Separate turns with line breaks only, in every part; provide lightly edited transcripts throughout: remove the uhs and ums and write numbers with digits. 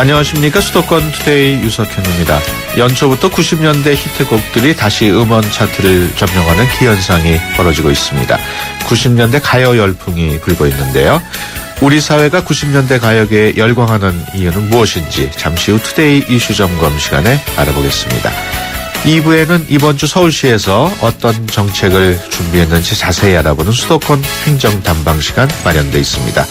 안녕하십니까. 수도권 투데이 유석현입니다. 연초부터 90년대 히트곡들이 다시 음원 차트를 점령하는 기현상이 벌어지고 있습니다. 90년대 가요 열풍이 불고 있는데요. 우리 사회가 90년대 가요계에 열광하는 이유는 무엇인지 잠시 후 투데이 이슈 점검 시간에 알아보겠습니다. 2부에는 이번 주 서울시에서 어떤 정책을 준비했는지 자세히 알아보는 수도권 행정 담방 시간 마련돼 있습니다.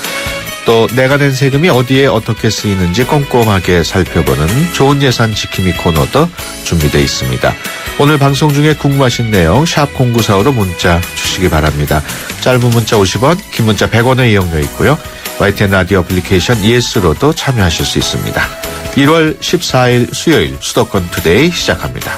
또 내가 낸 세금이 어디에 어떻게 쓰이는지 꼼꼼하게 살펴보는 좋은 예산 지킴이 코너도 준비되어 있습니다. 오늘 방송 중에 궁금하신 내용 샵 0945로 문자 주시기 바랍니다. 짧은 문자 50원, 긴 문자 100원의 이용료 있고요. YTN 라디오 애플리케이션 ES로도 참여하실 수 있습니다. 1월 14일 수요일 수도권 투데이 시작합니다.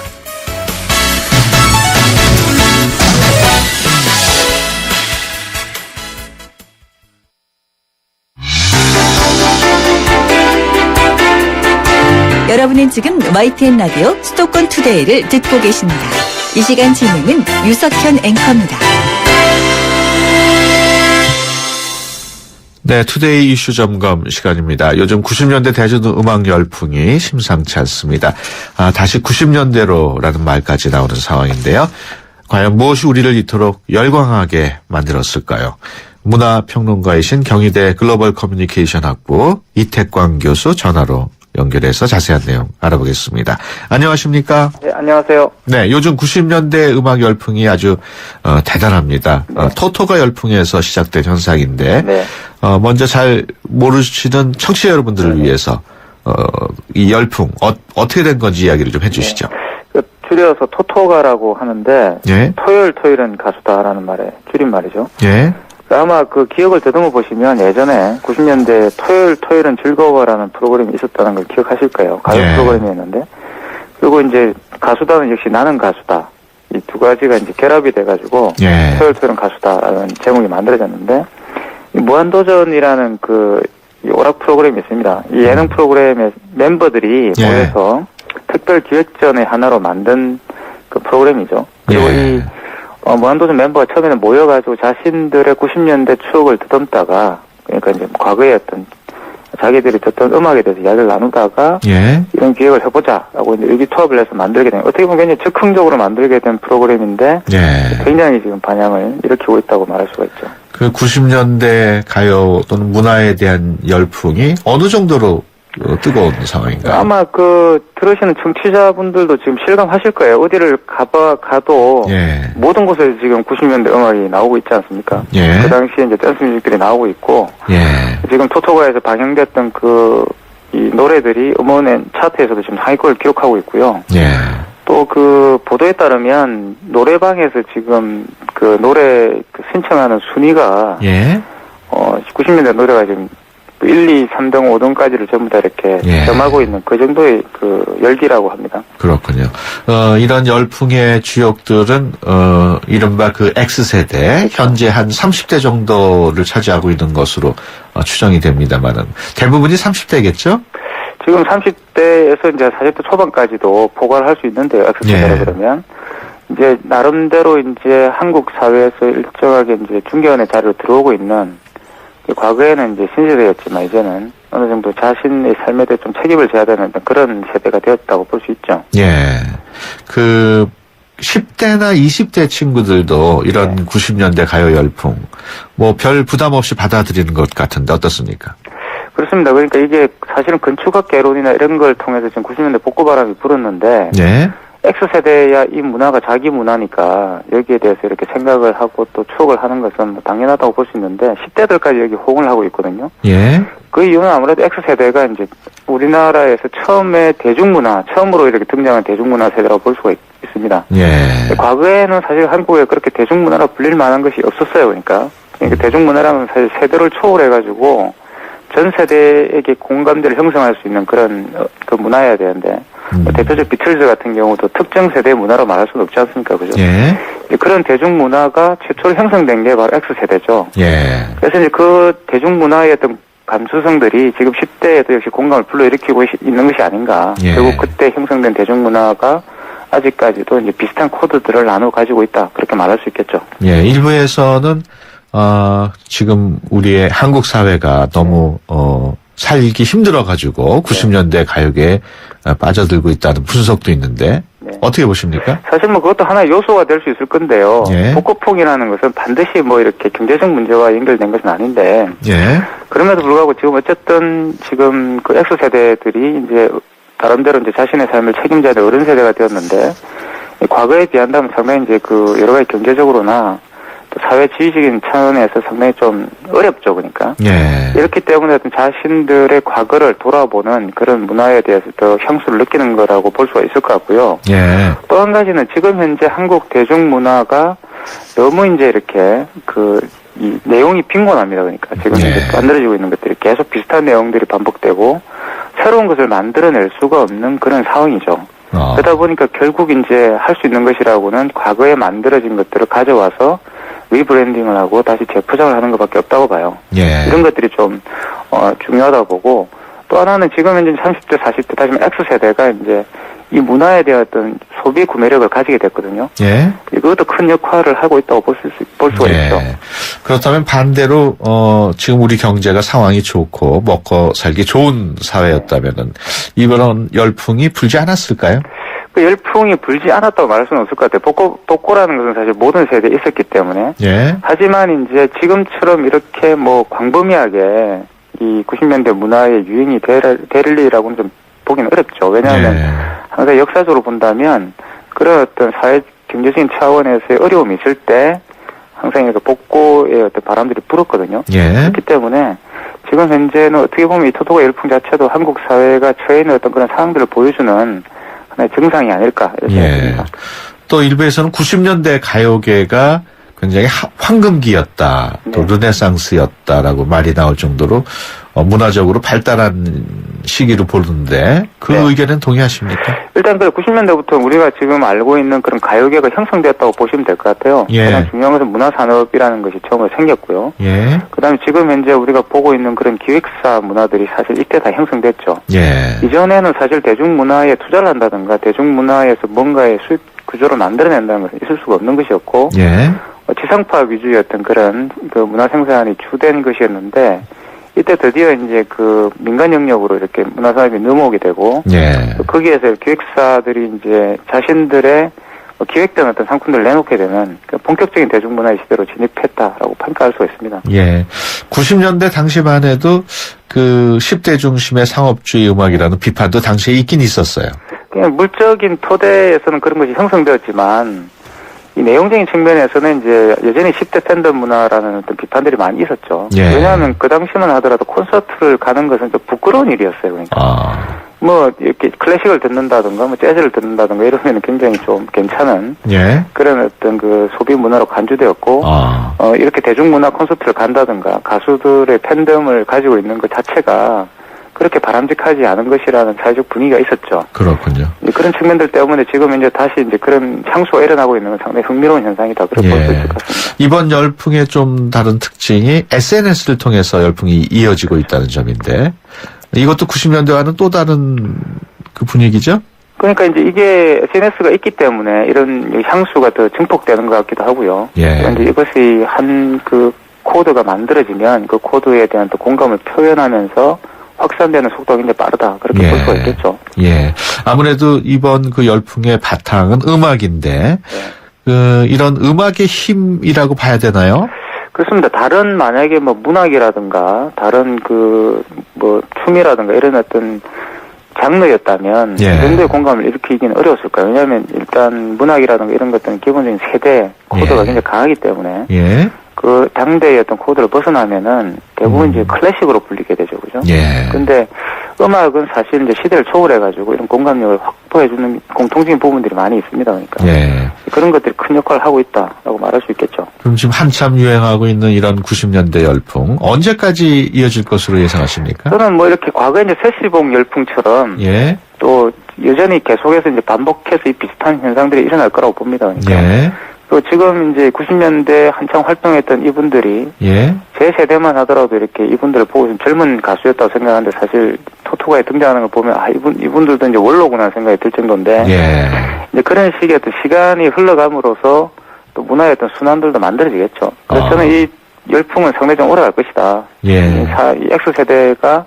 여러분은 지금 YTN 라디오 수도권 투데이를 듣고 계십니다. 이 시간 진행은 유석현 앵커입니다.
네, 투데이 이슈 점검 시간입니다. 요즘 90년대 대중 음악 열풍이 심상치 않습니다. 다시 90년대로라는 말까지 나오는 상황인데요. 과연 무엇이 우리를 이토록 열광하게 만들었을까요? 문화평론가이신 경희대 글로벌 커뮤니케이션 학부 이태광 교수 전화로 연결해서 자세한 내용 알아보겠습니다. 안녕하십니까?
네, 안녕하세요.
네, 요즘 90년대 음악 열풍이 아주 대단합니다.
네.
토토가 열풍에서 시작된 현상인데
네.
먼저 잘 모르시는 청취자 여러분들을 위해서 이 열풍 어떻게 된 건지 이야기를 좀 해주시죠.
네. 줄여서 토토가라고 하는데
예.
토요일은 가수다라는 말의 줄임말이죠.
예.
아마 그 기억을 더듬어 보시면 예전에 90년대 토요일은 즐거워라는 프로그램이 있었다는 걸 기억하실 거예요. 가요
예.
프로그램이었는데. 그리고 이제 가수다는 역시 나는 가수다. 이 두 가지가 이제 결합이 돼가지고
예.
토요일은 가수다라는 제목이 만들어졌는데 이 무한도전이라는 이 오락 프로그램이 있습니다. 이 예능 프로그램의 멤버들이
예.
모여서 특별 기획전의 하나로 만든 그 프로그램이죠. 그리고
예.
이 무한도전 멤버가 처음에는 모여가지고 자신들의 90년대 추억을 더듬다가, 그러니까 이제 과거에 어떤 자기들이 듣던 음악에 대해서 이야기를 나누다가,
예.
이런 기획을 해보자라고 이제 의기투합을 해서 만들게 된, 어떻게 보면 굉장히 즉흥적으로 만들게 된 프로그램인데,
예.
굉장히 지금 반향을 일으키고 있다고 말할 수가 있죠.
그 90년대 가요 또는 문화에 대한 열풍이 어느 정도로 뜨거운 상황인가요?
아마 들으시는 청취자분들도 지금 실감하실 거예요. 어디를 가도
예.
모든 곳에 지금 90년대 음악이 나오고 있지 않습니까?
예.
그 당시에 이제 댄스 뮤직들이 나오고 있고,
예.
지금 토토가에서 방영됐던 이 노래들이 음원 차트에서도 지금 상위권을 기록하고 있고요.
예.
또 보도에 따르면 노래방에서 지금 노래 신청하는 순위가,
예.
90년대 노래가 지금 1, 2, 3등, 5등까지를 전부 다 이렇게
예.
점하고 있는 그 정도의 열기라고 합니다.
그렇군요. 이런 열풍의 주역들은, 이른바 X세대, 현재 한 30대 정도를 차지하고 있는 것으로 추정이 됩니다만은, 대부분이 30대겠죠?
지금 30대에서 이제 40대 초반까지도 포괄할 수 있는데요, X세대라
예.
그러면. 이제, 나름대로 이제 한국 사회에서 일정하게 이제 중견의 자리로 들어오고 있는, 과거에는 이제 신세대였지만 이제는 어느 정도 자신의 삶에 대해 좀 책임을 져야 되는 그런 세대가 되었다고 볼 수 있죠.
예. 10대나 20대 친구들도 이런
네.
90년대 가요 열풍, 별 부담 없이 받아들이는 것 같은데 어떻습니까?
그렇습니다. 그러니까 이게 사실은 건축학 개론이나 이런 걸 통해서 지금 90년대 복고바람이 불었는데,
예.
X세대야 이 문화가 자기 문화니까 여기에 대해서 이렇게 생각을 하고 또 추억을 하는 것은 당연하다고 볼 수 있는데 10대들까지 여기 호응을 하고 있거든요.
예.
그 이유는 아무래도 X세대가 이제 우리나라에서 처음으로 이렇게 등장한 대중문화 세대라고 볼 수가 있습니다.
예.
과거에는 사실 한국에 그렇게 대중문화라 불릴 만한 것이 없었어요. 그러니까 대중문화라면 사실 세대를 초월해가지고 전 세대에게 공감대를 형성할 수 있는 그런 문화여야 되는데 대표적 비틀즈 같은 경우도 특정 세대의 문화로 말할 수는 없지 않습니까? 그죠?
예.
그런 대중문화가 최초로 형성된 게 바로 X세대죠.
예.
그래서 이제 그 대중문화의 어떤 감수성들이 지금 10대에도 역시 공감을 불러일으키고 있는 것이 아닌가.
예.
결국 그때 형성된 대중문화가 아직까지도 이제 비슷한 코드들을 나누어 가지고 있다. 그렇게 말할 수 있겠죠.
예, 일부에서는 지금 우리의 한국 사회가 너무 살기 힘들어가지고 90년대 가요계에 빠져들고 있다는 분석도 있는데
네.
어떻게 보십니까?
사실 뭐 그것도 하나의 요소가 될 수 있을 건데요.
예.
복고풍이라는 것은 반드시 뭐 이렇게 경제적 문제와 연결된 것은 아닌데
예.
그럼에도 불구하고 지금 어쨌든 지금 그 X세대들이 이제 나름대로 이제 자신의 삶을 책임져야 될 어른 세대가 되었는데 과거에 비한다면 상당히 이제 그 여러 가지 경제적으로나 또 사회 지위적인 차원에서 상당히 좀 어렵죠, 그러니까.
예.
이렇기 때문에 어떤 자신들의 과거를 돌아보는 그런 문화에 대해서 더 향수를 느끼는 거라고 볼 수가 있을 것 같고요.
예.
또 한 가지는 지금 현재 한국 대중문화가 너무 이제 이렇게 이 내용이 빈곤합니다. 그러니까 지금
예.
이제 만들어지고 있는 것들이 계속 비슷한 내용들이 반복되고 새로운 것을 만들어낼 수가 없는 그런 상황이죠. 그러다 보니까 결국 이제 할 수 있는 것이라고는 과거에 만들어진 것들을 가져와서 리브랜딩을 하고 다시 재포장을 하는 것밖에 없다고 봐요.
예.
이런 것들이 좀 중요하다고 보고 또 하나는 지금 현재 30대, 40대 다시 말해 X세대가 이제 이 문화에 대한 어떤 소비 구매력을 가지게 됐거든요.
예.
이것도 큰 역할을 하고 있다고 볼 수가
예.
있죠.
그렇다면 반대로 지금 우리 경제가 상황이 좋고 먹고 살기 좋은 사회였다면은 이번 열풍이 불지 않았을까요?
그 열풍이 불지 않았다고 말할 수는 없을 것 같아요. 복고라는 것은 사실 모든 세대에 있었기 때문에.
예.
하지만 이제 지금처럼 이렇게 뭐 광범위하게 이 90년대 문화의 유행이 될 일이라고는 좀 보기는 어렵죠. 왜냐하면
예.
항상 역사적으로 본다면 그런 어떤 사회 경제적인 차원에서의 어려움이 있을 때 항상 이렇게 복고의 어떤 바람들이 불었거든요.
예.
그렇기 때문에 지금 현재는 어떻게 보면 이 토토가 열풍 자체도 한국 사회가 처해 있는 어떤 그런 상황들을 보여주는 하나의 증상이 아닐까 이렇게 생각합니다.
또 일부에서는 90년대 가요계가 굉장히 황금기였다, 또
네.
르네상스였다라고 말이 나올 정도로 문화적으로 발달한 시기로 보는데 그
네.
의견은 동의하십니까?
일단 그 90년대부터 우리가 지금 알고 있는 그런 가요계가 형성되었다고 보시면 될 것 같아요.
예.
가장 중요한 것은 문화산업이라는 것이 처음으로 생겼고요.
예.
그다음에 지금 현재 우리가 보고 있는 그런 기획사 문화들이 사실 이때 다 형성됐죠.
예.
이전에는 사실 대중문화에 투자를 한다든가 대중문화에서 뭔가의 수익 구조를 만들어낸다는 것은 있을 수가 없는 것이었고
예.
지상파 위주였던 그런 그 문화 생산이 주된 것이었는데 이때 드디어 이제 그 민간 영역으로 이렇게 문화 산업이 넘어오게 되고
예.
거기에서 기획사들이 이제 자신들의 기획된 어떤 상품들을 내놓게 되면 본격적인 대중문화의 시대로 진입했다라고 평가할 수가 있습니다.
예. 90년대 당시만 해도 그 10대 중심의 상업주의 음악이라는 비판도 당시에 있긴 있었어요.
그냥 물적인 토대에서는 그런 것이 형성되었지만 이 내용적인 측면에서는 이제 여전히 10대 팬덤 문화라는 어떤 비판들이 많이 있었죠.
예.
왜냐하면 그 당시만 하더라도 콘서트를 가는 것은 좀 부끄러운 일이었어요. 그러니까. 뭐 이렇게 클래식을 듣는다든가 뭐 재즈를 듣는다든가 이러면 굉장히 좀 괜찮은
예.
그런 어떤 그 소비 문화로 간주되었고 이렇게 대중문화 콘서트를 간다든가 가수들의 팬덤을 가지고 있는 것 자체가 그렇게 바람직하지 않은 것이라는 사회적 분위기가 있었죠.
그렇군요.
그런 측면들 때문에 지금 이제 다시 이제 그런 향수가 일어나고 있는 건 상당히 흥미로운 현상이다. 그렇게 볼 수 있을 것 같습니다.
이번 열풍의 좀 다른 특징이 SNS를 통해서 열풍이 이어지고 있다는 점인데 이것도 90년대와는 또 다른 그 분위기죠?
그러니까 이제 이게 SNS가 있기 때문에 이런 향수가 더 증폭되는 것 같기도 하고요.
예.
이제 이것이 한 그 코드가 만들어지면 그 코드에 대한 또 공감을 표현하면서 확산되는 속도가 굉장히 빠르다. 그렇게 볼 수가 있겠죠.
예. 아무래도 이번 그 열풍의 바탕은 음악인데, 이런 음악의 힘이라고 봐야 되나요?
그렇습니다. 다른 만약에 뭐 문학이라든가 다른 그 뭐 춤이라든가 이런 어떤 장르였다면 이 정도의 공감을 일으키기는 어려웠을 거예요. 왜냐하면 일단 문학이라든가 이런 것들은 기본적인 세대 코드가 굉장히 강하기 때문에 그 당대의 어떤 코드를 벗어나면은 대부분 이제 클래식으로 불리게 되죠, 그죠? 근데 음악은 사실 이제 시대를 초월해가지고 이런 공감력을 확보해주는 공통적인 부분들이 많이 있습니다, 그러니까 그런 것들이 큰 역할을 하고 있다라고 말할 수 있겠죠.
그럼 지금 한참 유행하고 있는 이런 90년대 열풍 언제까지 이어질 것으로 예상하십니까?
저는 뭐 이렇게 과거에 이제 세시봉 열풍처럼 또 여전히 계속해서 이제 반복해서 이 비슷한 현상들이 일어날 거라고 봅니다, 그러니까. 또 지금 이제 90년대 한창 활동했던 이분들이 제 세대만 하더라도 이렇게 이분들을 보고 좀 젊은 가수였다고 생각하는데 사실 토토가에 등장하는 걸 보면 이분들도 이제 원로구나 생각이 들 정도인데 이제 그런 식의 어떤 시간이 흘러감으로써 또 문화의 어떤 순환들도 만들어지겠죠. 그래서 저는 이 열풍은 상당히 좀 오래 갈 것이다. 이 X세대가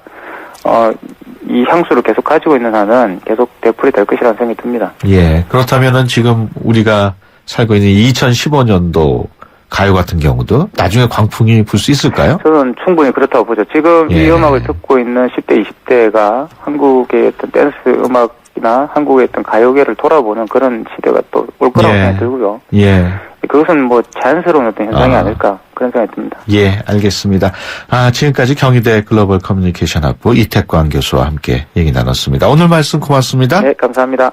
이 향수를 계속 가지고 있는 한은 계속 되풀이 될 것이라는 생각이 듭니다.
예. 그렇다면은 지금 우리가 살고 있는 2015년도 가요 같은 경우도 나중에 광풍이 불 수 있을까요?
저는 충분히 그렇다고 보죠. 지금
예.
이 음악을 듣고 있는 10대, 20대가 한국의 어떤 댄스 음악이나 한국의 어떤 가요계를 돌아보는 그런 시대가 또 올 거라고
예.
생각이 들고요.
예.
그것은 뭐 자연스러운 어떤 현상이 아닐까 그런 생각이 듭니다.
예, 알겠습니다. 지금까지 경희대 글로벌 커뮤니케이션 학부 이태광 교수와 함께 얘기 나눴습니다. 오늘 말씀 고맙습니다.
네, 감사합니다.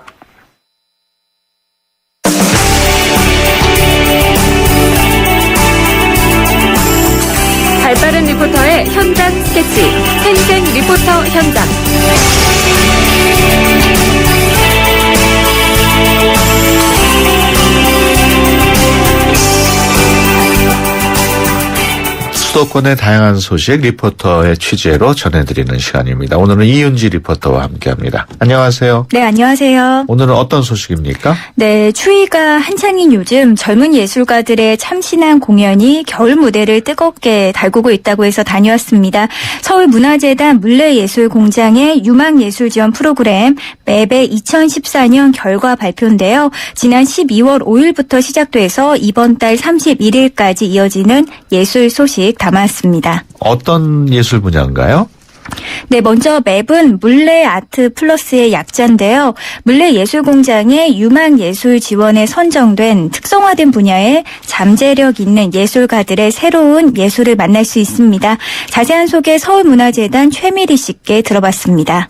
발빠른 리포터의 현장 스케치, 생생 리포터 현장.
수도권의 다양한 소식 리포터의 취재로 전해드리는 시간입니다. 오늘은 이윤지 리포터와 함께합니다. 안녕하세요.
네, 안녕하세요.
오늘은 어떤 소식입니까?
네, 추위가 한창인 요즘 젊은 예술가들의 참신한 공연이 겨울 무대를 뜨겁게 달구고 있다고 해서 다녀왔습니다. 서울문화재단 물레예술공장의 유망예술 지원 프로그램 맵의 2014년 결과 발표인데요. 지난 12월 5일부터 시작돼서 이번 달 31일까지 이어지는 예술 소식 담았습니다.
어떤 예술 분야인가요?
네, 먼저 맵은 물레 아트 플러스의 약자인데요. 물레 예술공장의 유망 예술 지원에 선정된 특성화된 분야의 잠재력 있는 예술가들의 새로운 예술을 만날 수 있습니다. 자세한 소개 서울문화재단 최미리 씨께 들어봤습니다.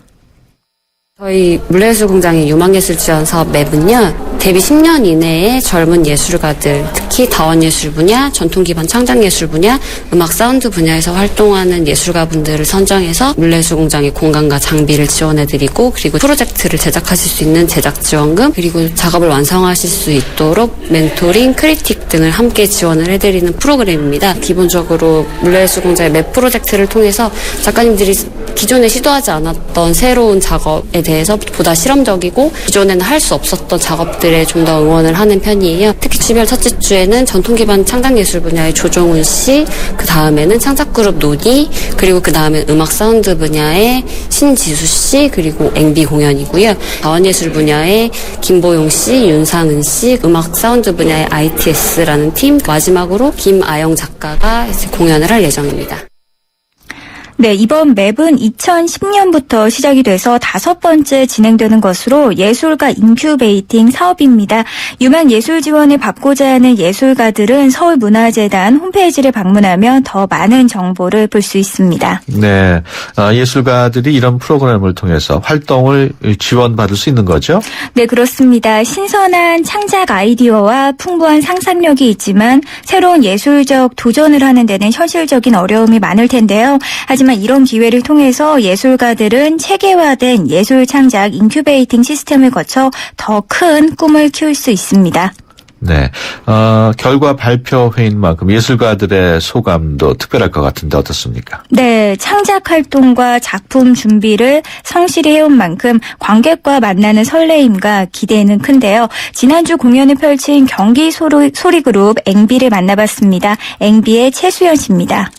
저희 물레예술공장의 유망예술지원 사업 맵은요, 데뷔 10년 이내에 젊은 예술가들, 특히 다원예술 분야, 전통기반 창작예술 분야, 음악 사운드 분야에서 활동하는 예술가분들을 선정해서 물레예술공장의 공간과 장비를 지원해드리고, 그리고 프로젝트를 제작하실 수 있는 제작지원금, 그리고 작업을 완성하실 수 있도록 멘토링, 크리틱 등을 함께 지원을 해드리는 프로그램입니다. 기본적으로 물레예술공장의 맵 프로젝트를 통해서 작가님들이 기존에 시도하지 않았던 새로운 작업에 대해서 보다 실험적이고 기존에는 할 수 없었던 작업들에 좀 더 응원을 하는 편이에요. 특히 12월 첫째 주에는 전통기반 창작예술 분야의 조종훈 씨, 그 다음에는 창작그룹 노니, 그리고 그 다음에 음악 사운드 분야의 신지수 씨, 그리고 앵비 공연이고요. 다원예술 분야의 김보용 씨, 윤상은 씨, 음악 사운드 분야의 ITS라는 팀, 마지막으로 김아영 작가가 공연을 할 예정입니다.
네, 이번 맵은 2010년부터 시작이 돼서 5번째 진행되는 것으로 예술가 인큐베이팅 사업입니다. 유망 예술 지원을 받고자 하는 예술가들은 서울문화재단 홈페이지를 방문하면 더 많은 정보를 볼 수 있습니다.
네, 예술가들이 이런 프로그램을 통해서 활동을 지원받을 수 있는 거죠?
네, 그렇습니다. 신선한 창작 아이디어와 풍부한 상상력이 있지만 새로운 예술적 도전을 하는 데는 현실적인 어려움이 많을 텐데요. 하지만 이런 기회를 통해서 예술가들은 체계화된 예술 창작 인큐베이팅 시스템을 거쳐 더 큰 꿈을 키울 수 있습니다.
네, 결과 발표 회인 만큼 예술가들의 소감도 특별할 것 같은데 어떻습니까?
네, 창작 활동과 작품 준비를 성실히 해온 만큼 관객과 만나는 설레임과 기대는 큰데요. 지난주 공연을 펼친 경기 소리그룹 앵비를 만나봤습니다. 앵비의 최수연 씨입니다.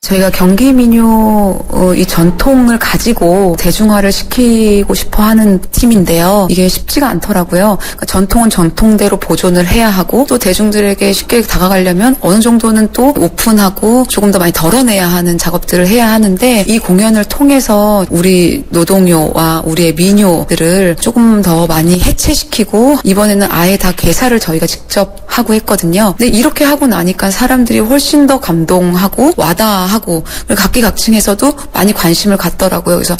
저희가 경기민요 이 전통을 가지고 대중화를 시키고 싶어 하는 팀인데요. 이게 쉽지가 않더라고요. 그러니까 전통은 전통대로 보존을 해야 하고 또 대중들에게 쉽게 다가가려면 어느 정도는 또 오픈하고 조금 더 많이 덜어내야 하는 작업들을 해야 하는데 이 공연을 통해서 우리 노동요와 우리의 민요들을 조금 더 많이 해체시키고 이번에는 아예 다 개사를 저희가 직접 하고 했거든요. 근데 이렇게 하고 나니까 사람들이 훨씬 더 감동하고 와닿아하고 각기각층에서도 많이 관심을 갖더라고요. 그래서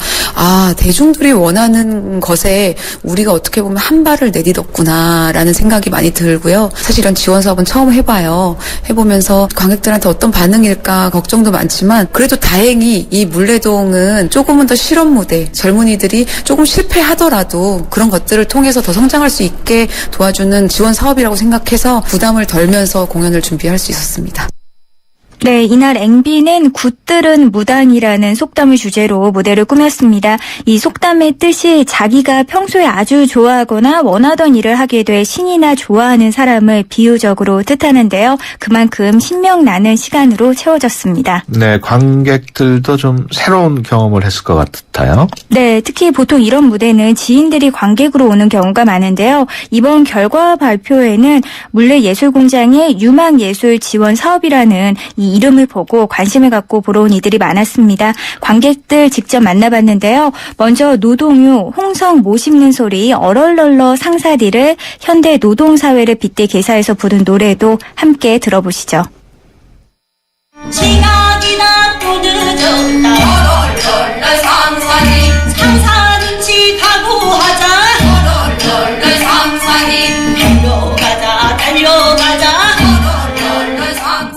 대중들이 원하는 것에 우리가 어떻게 보면 한 발을 내딛었구나라는 생각이 많이 들고요. 사실 이런 지원 사업은 처음 해봐요. 해보면서 관객들한테 어떤 반응일까 걱정도 많지만 그래도 다행히 이 물레동은 조금은 더 실험 무대, 젊은이들이 조금 실패하더라도 그런 것들을 통해서 더 성장할 수 있게 도와주는 지원 사업이라고 생각해서 부담을 덜면서 공연을 준비할 수 있었습니다.
네, 이날 앵비는 굿들은 무당이라는 속담을 주제로 무대를 꾸몄습니다. 이 속담의 뜻이 자기가 평소에 아주 좋아하거나 원하던 일을 하게 돼 신이나 좋아하는 사람을 비유적으로 뜻하는데요. 그만큼 신명나는 시간으로 채워졌습니다.
네, 관객들도 좀 새로운 경험을 했을 것 같아요.
네, 특히 보통 이런 무대는 지인들이 관객으로 오는 경우가 많은데요. 이번 결과 발표에는 물레예술공장의 유망예술 지원 사업이라는 이 이름을 보고 관심을 갖고 보러 온 이들이 많았습니다. 관객들 직접 만나봤는데요. 먼저 노동요, 홍성 못 씹는 소리, 어럴럴러 상사디를 현대 노동사회를 빗대 개사해서 부른 노래도 함께 들어보시죠.
지각이나 또 늦었다 어럴럴러 상사 눈치 각오하자 어럴럴러 상사님 달려가자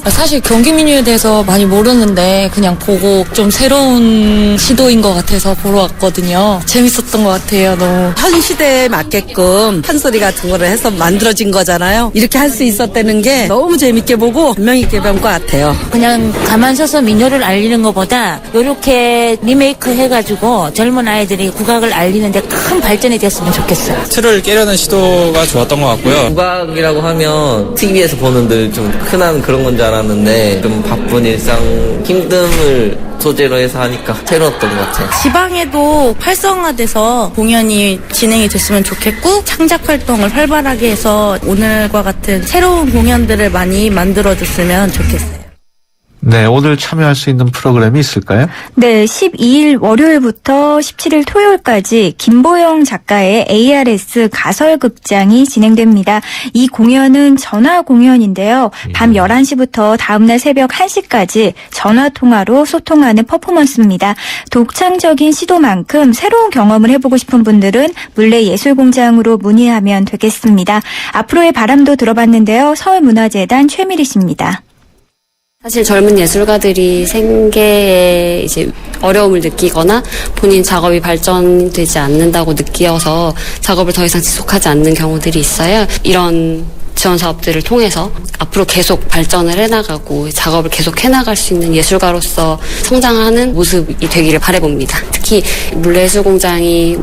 사실 경기민요에 대해서 많이 모르는데 그냥 보고 좀 새로운 시도인 것 같아서 보러 왔거든요. 재밌었던 것 같아요. 너무.
현 시대에 맞게끔 판소리 같은 거를 해서 만들어진 거잖아요. 이렇게 할 수 있었다는 게 너무 재밌게 보고 감명 있게 본 것 같아요.
그냥 가만 서서 민요를 알리는 것보다 이렇게 리메이크 해가지고 젊은 아이들이 국악을 알리는데 큰 발전이 됐으면 좋겠어요.
틀을 깨려는 시도가 좋았던 것 같고요.
국악이라고 하면 TV에서 보는 들 좀 흔한 그런 건 줄 알았는데 좀 바쁜 일상 힘듦을 소재로 해서 하니까 새로웠던 것 같아요.
지방에도 활성화돼서 공연이 진행이 됐으면 좋겠고 창작 활동을 활발하게 해서 오늘과 같은 새로운 공연들을 많이 만들어줬으면 좋겠어요.
네, 오늘 참여할 수 있는 프로그램이 있을까요?
네, 12일 월요일부터 17일 토요일까지 김보영 작가의 ARS 가설극장이 진행됩니다. 이 공연은 전화 공연인데요. 밤 11시부터 다음날 새벽 1시까지 전화통화로 소통하는 퍼포먼스입니다. 독창적인 시도만큼 새로운 경험을 해보고 싶은 분들은 물레예술공장으로 문의하면 되겠습니다. 앞으로의 바람도 들어봤는데요. 서울문화재단 최미리 씨입니다.
사실 젊은 예술가들이 생계에 이제 어려움을 느끼거나 본인 작업이 발전되지 않는다고 느껴서 작업을 더 이상 지속하지 않는 경우들이 있어요. 이런 지원 사업들을 통해서 앞으로 계속 발전을 해나가고 작업을 계속 해나갈 수 있는 예술가로서 성장하는 모습이 되기를 바라봅니다. 특히 물레예술공장이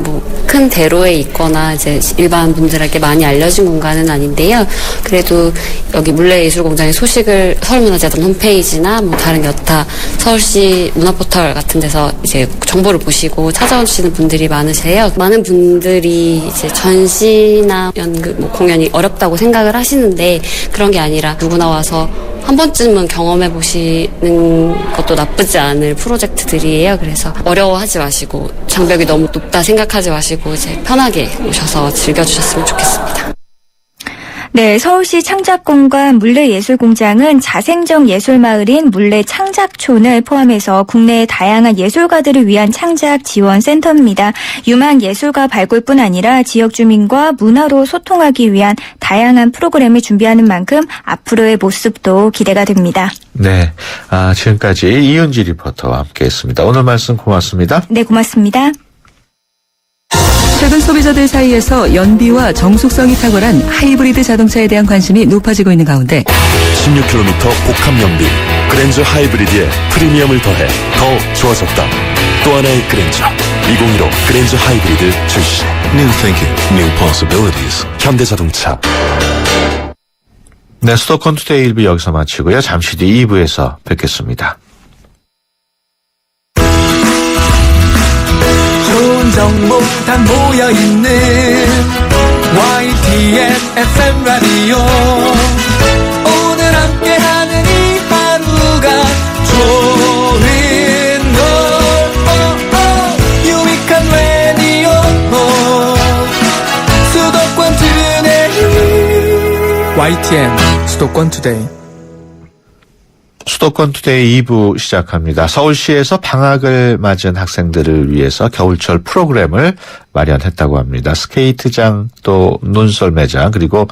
큰 대로에 있거나 이제 일반 분들에게 많이 알려진 공간은 아닌데요. 그래도 여기 물레예술공장의 소식을 서울문화재단 홈페이지나 다른 여타 서울시 문화포털 같은 데서 이제 정보를 보시고 찾아오시는 분들이 많으세요. 많은 분들이 이제 전시나 연극 공연이 어렵다고 생각을 하시는데 그런 게 아니라 누구나 와서 한 번쯤은 경험해 보시는 것도 나쁘지 않을 프로젝트들이에요. 그래서 어려워하지 마시고 장벽이 너무 높다 생각하지 마시고 이제 편하게 오셔서 즐겨주셨으면 좋겠습니다.
네, 서울시 창작공간 물레예술공장은 자생적 예술마을인 물레창작촌을 포함해서 국내의 다양한 예술가들을 위한 창작 지원센터입니다. 유망 예술가 발굴뿐 아니라 지역 주민과 문화로 소통하기 위한 다양한 프로그램을 준비하는 만큼 앞으로의 모습도 기대가 됩니다.
네, 지금까지 이은지 리포터와 함께했습니다. 오늘 말씀 고맙습니다.
네, 고맙습니다.
최근 소비자들 사이에서 연비와 정숙성이 탁월한 하이브리드 자동차에 대한 관심이 높아지고 있는 가운데
16km 복합 연비 그랜저 하이브리드에 프리미엄을 더해 더 좋아졌다. 또 하나의 그랜저 2015 그랜저 하이브리드 출시. New thinking, new possibilities. 현대자동차.
네, 수도권 투데이 1부 여기서 마치고요. 잠시 뒤 2부에서 뵙겠습니다.
좋은 정보 다 모여있는 YTN FM 라디오 오늘 함께하는 이 하루가 좋은 걸 유익한 라디오 수도권 투데이 YTN 수도권 투데이
수도권 투데이 2부 시작합니다. 서울시에서 방학을 맞은 학생들을 위해서 겨울철 프로그램을 마련했다고 합니다. 스케이트장, 또 눈썰 매장, 그리고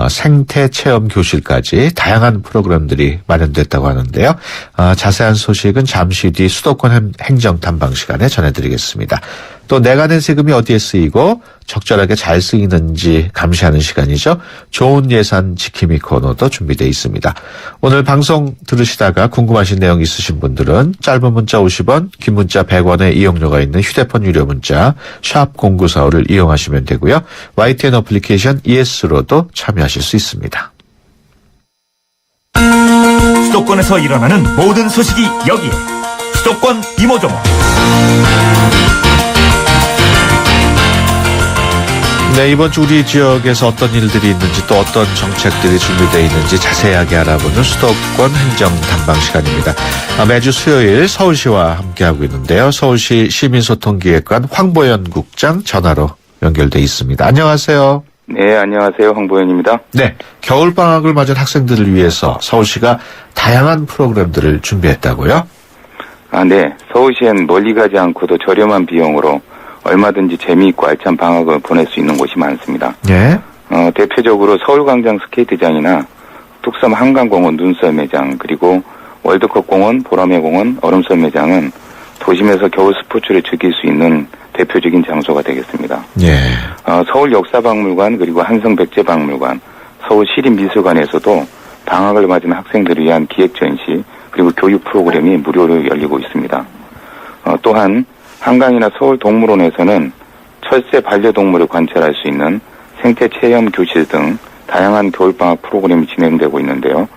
생태 체험 교실까지 다양한 프로그램들이 마련됐다고 하는데요. 자세한 소식은 잠시 뒤 수도권 행정 탐방 시간에 전해드리겠습니다. 또 내가 낸 세금이 어디에 쓰이고 적절하게 잘 쓰이는지 감시하는 시간이죠. 좋은 예산 지킴이 코너도 준비되어 있습니다. 오늘 방송 들으시다가 궁금하신 내용 있으신 분들은 짧은 문자 50원, 긴 문자 100원의 이용료가 있는 휴대폰 유료 문자 샵 0945를 이용하시면 되고요. YTN 어플리케이션 ES로도 참여하실 수 있습니다.
수도권에서 일어나는 모든 소식이 여기에 수도권 이모저모.
네, 이번 주 우리 지역에서 어떤 일들이 있는지 또 어떤 정책들이 준비되어 있는지 자세하게 알아보는 수도권 행정 담방 시간입니다. 매주 수요일 서울시와 함께하고 있는데요. 서울시 시민소통기획관 황보연 국장 전화로 연결돼 있습니다. 안녕하세요.
네, 안녕하세요. 황보연입니다.
네, 겨울방학을 맞은 학생들을 위해서 서울시가 다양한 프로그램들을 준비했다고요?
네. 서울시엔 멀리 가지 않고도 저렴한 비용으로 얼마든지 재미있고 알찬 방학을 보낼 수 있는 곳이 많습니다.
예.
대표적으로 서울광장 스케이트장이나 뚝섬 한강공원 눈썰매장, 그리고 월드컵공원, 보라매공원, 얼음썰매장은 도심에서 겨울 스포츠를 즐길 수 있는 대표적인 장소가 되겠습니다.
예.
서울 역사박물관, 그리고 한성백제박물관, 서울시립미술관에서도 방학을 맞은 학생들을 위한 기획 전시, 그리고 교육 프로그램이 무료로 열리고 있습니다. 또한 한강이나 서울동물원에서는 철새 반려동물을 관찰할 수 있는 생태체험 교실 등 다양한 겨울방학 프로그램이 진행되고 있는데요.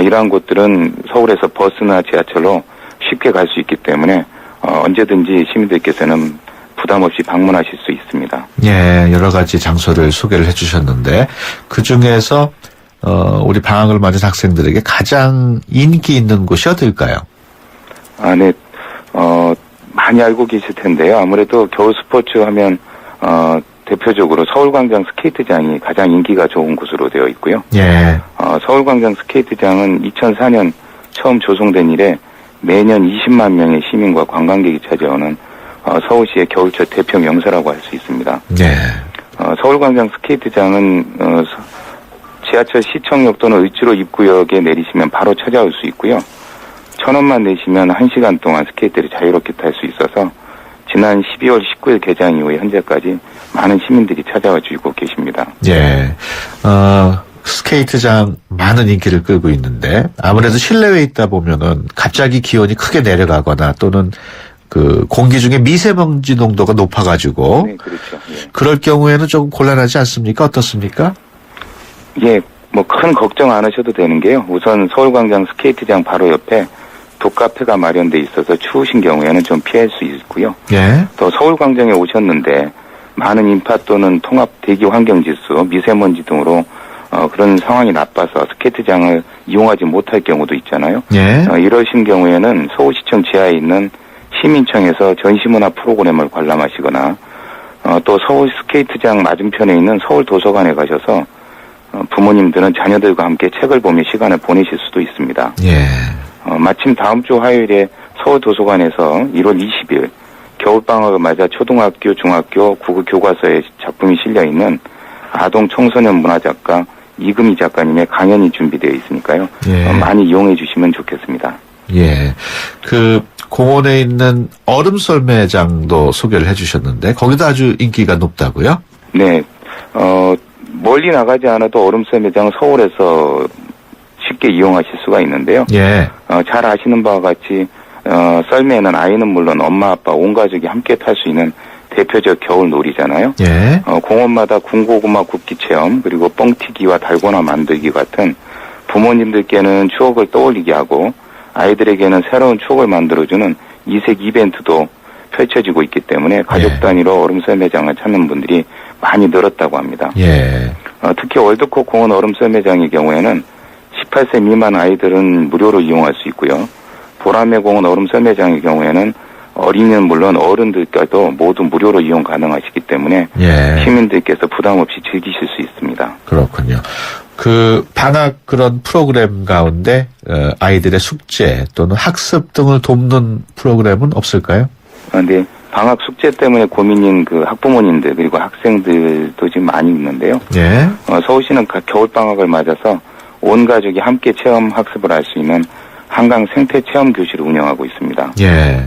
이러한 곳들은 서울에서 버스나 지하철로 쉽게 갈 수 있기 때문에 언제든지 시민들께서는 부담 없이 방문하실 수 있습니다.
예, 여러 가지 장소를 소개를 해주셨는데 그 중에서 우리 방학을 맞은 학생들에게 가장 인기 있는 곳이 어딜까요?
네, 많이 알고 계실 텐데요. 아무래도 겨울 스포츠 하면 대표적으로 서울광장 스케이트장이 가장 인기가 좋은 곳으로 되어 있고요.
예.
서울광장 스케이트장은 2004년 처음 조성된 이래 매년 20만 명의 시민과 관광객이 찾아오는 서울시의 겨울철 대표 명소라고 할 수 있습니다.
네.
서울광장 스케이트장은 지하철 시청역 또는 을지로 입구역에 내리시면 바로 찾아올 수 있고요. 1,000원만 내시면 1시간 동안 스케이트를 자유롭게 탈 수 있어서 지난 12월 19일 개장 이후에 현재까지 많은 시민들이 찾아와 주고 계십니다.
예. 스케이트장 많은 인기를 끌고 있는데 아무래도 실내에 있다 보면은 갑자기 기온이 크게 내려가거나 또는 그 공기 중에 미세먼지 농도가 높아가지고
네, 그렇죠. 예.
그럴 경우에는 조금 곤란하지 않습니까? 어떻습니까?
예, 뭐 큰 걱정 안 하셔도 되는 게요. 우선 서울광장 스케이트장 바로 옆에 독카페가 마련돼 있어서 추우신 경우에는 좀 피할 수 있고요.
예.
또 서울광장에 오셨는데 많은 인파 또는 통합 대기 환경 지수, 미세먼지 등으로 그런 상황이 나빠서 스케이트장을 이용하지 못할 경우도 있잖아요.
예.
이러신 경우에는 서울시청 지하에 있는 시민청에서 전시문화 프로그램을 관람하시거나 또 서울 스케이트장 맞은편에 있는 서울도서관에 가셔서 부모님들은 자녀들과 함께 책을 보며 시간을 보내실 수도 있습니다.
예.
마침 다음 주 화요일에 서울도서관에서 1월 20일 겨울방학을 맞아 초등학교, 중학교, 국어 교과서에 작품이 실려있는 아동 청소년 문화작가 이금희 작가님의 강연이 준비되어 있으니까요.
예.
많이 이용해 주시면 좋겠습니다.
예. 그 공원에 있는 얼음썰매장도 소개를 해주셨는데 거기도 아주 인기가 높다고요?
네. 멀리 나가지 않아도 얼음썰매장은 서울에서 쉽게 이용하실 수가 있는데요.
예.
잘 아시는 바와 같이 썰매는 아이는 물론 엄마 아빠 온 가족이 함께 탈 수 있는 대표적 겨울 놀이잖아요.
예.
공원마다 군고구마 굽기 체험, 그리고 뻥튀기와 달고나 만들기 같은 부모님들께는 추억을 떠올리게 하고 아이들에게는 새로운 추억을 만들어주는 이색 이벤트도 펼쳐지고 있기 때문에 가족 단위로 얼음썰매장을 찾는 분들이 많이 늘었다고 합니다.
예.
특히 월드컵 공원 얼음썰매장의 경우에는 18세 미만 아이들은 무료로 이용할 수 있고요. 보라매공원 얼음썰매장의 경우에는 어린이는 물론 어른들까지도 모두 무료로 이용 가능하시기 때문에
예.
시민들께서 부담 없이 즐기실 수 있습니다.
그렇군요. 그 방학 그런 프로그램 가운데 아이들의 숙제 또는 학습 등을 돕는 프로그램은 없을까요?
네. 방학 숙제 때문에 고민인 그 학부모님들 그리고 학생들도 지금 많이 있는데요.
예.
서울시는 겨울방학을 맞아서 온 가족이 함께 체험 학습을 할 수 있는 한강 생태 체험 교실을 운영하고 있습니다.
예.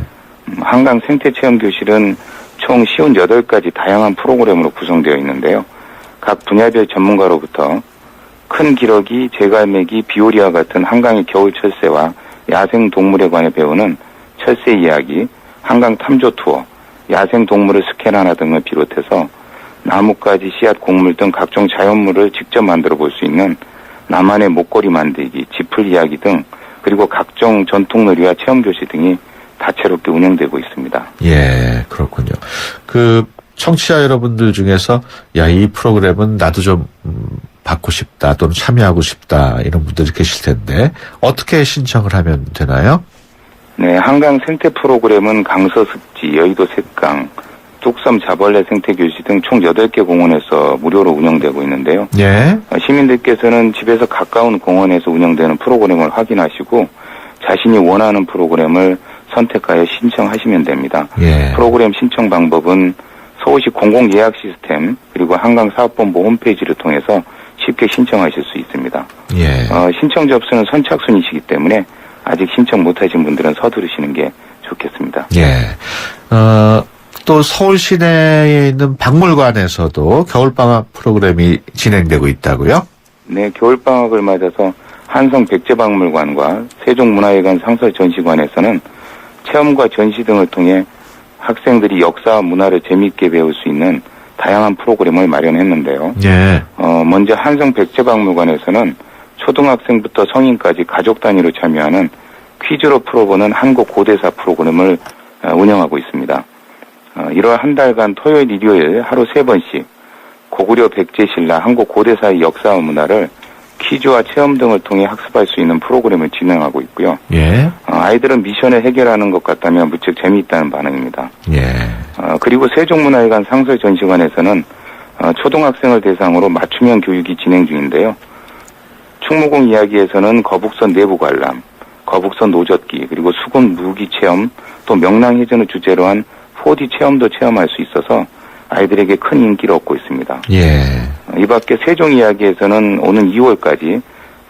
한강 생태 체험 교실은 총 58가지 다양한 프로그램으로 구성되어 있는데요. 각 분야별 전문가로부터 큰 기러기, 제갈매기, 비오리와 같은 한강의 겨울 철새와 야생 동물에 관해 배우는 철새 이야기, 한강 탐조 투어, 야생 동물을 스캔하나 등을 비롯해서 나뭇가지, 씨앗, 곡물 등 각종 자연물을 직접 만들어 볼 수 있는 나만의 목걸이 만들기, 지풀 이야기 등 그리고 각종 전통놀이와 체험교실 등이 다채롭게 운영되고 있습니다.
예, 그렇군요. 청취자 여러분들 중에서 이 프로그램은 나도 좀 받고 싶다 또는 참여하고 싶다 이런 분들이 계실 텐데 어떻게 신청을 하면 되나요?
네, 한강 생태 프로그램은 강서습지, 여의도 샛강, 뚝섬 자벌레 생태교실 등 총 8개 공원에서 무료로 운영되고 있는데요.
예.
시민들께서는 집에서 가까운 공원에서 운영되는 프로그램을 확인하시고 자신이 원하는 프로그램을 선택하여 신청하시면 됩니다.
예.
프로그램 신청 방법은 서울시 공공예약 시스템 그리고 한강사업본부 홈페이지를 통해서 쉽게 신청하실 수 있습니다.
예.
신청 접수는 선착순이시기 때문에 아직 신청 못하신 분들은 서두르시는 게 좋겠습니다.
예. 또 서울 시내에 있는 박물관에서도 겨울방학 프로그램이 진행되고 있다고요?
네, 겨울방학을 맞아서 한성백제박물관과 세종문화회관 상설전시관에서는 체험과 전시 등을 통해 학생들이 역사와 문화를 재미있게 배울 수 있는 다양한 프로그램을 마련했는데요.
예.
먼저 한성백제박물관에서는 초등학생부터 성인까지 가족 단위로 참여하는 퀴즈로 풀어보는 한국 고대사 프로그램을 운영하고 있습니다. 1월 한 달간 토요일, 일요일 하루 3번씩 고구려 백제신라 한국 고대사의 역사와 문화를 퀴즈와 체험 등을 통해 학습할 수 있는 프로그램을 진행하고 있고요.
예.
아이들은 미션을 해결하는 것 같다면 무척 재미있다는 반응입니다.
예.
그리고 세종문화회관 상설전시관에서는 초등학생을 대상으로 맞춤형 교육이 진행 중인데요. 충무공 이야기에서는 거북선 내부 관람, 거북선 노젓기, 그리고 수군 무기 체험, 또 명랑해전을 주제로 한 4D 체험도 체험할 수 있어서 아이들에게 큰 인기를 얻고 있습니다.
예.
이 밖에 세종 이야기에서는 오는 2월까지